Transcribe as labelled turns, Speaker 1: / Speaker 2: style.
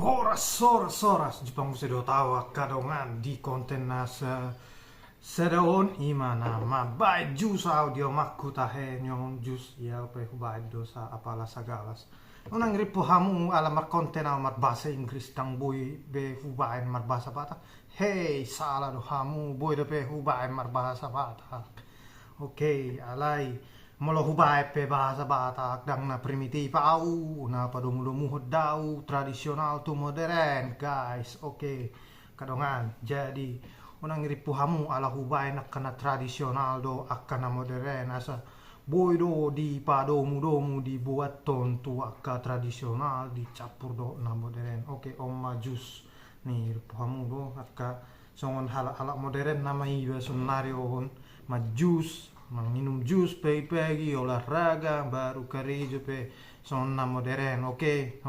Speaker 1: Horas Jepang sedo tawa kadongan di konten nasa sedaon imana mabai jus audio makku tahe nyon jus ya pe hubai dosa apala sagalas unang ripo hamu alamar konten amar bahasa Inggris tang boy be hubai mar bahasa bata hey salah do hamu boy de pe hubai mar bahasa bata oke alai molo hubai pe bahasa Batak dang na primitif au na padomu-domu hodau tradisional tu modern guys oke kadongan jadi unang ngiripu hamu ala hubai nak kana tradisional do akana modern asa boy do di padomu-domu dibuat tontu akka tradisional dicampur do na modern oke omma jus nih ripu hamu do akka songon halak-halak modern nama iba senario hon majus minum jus pagi-pagi olahraga baru kerja pe sonna modern oke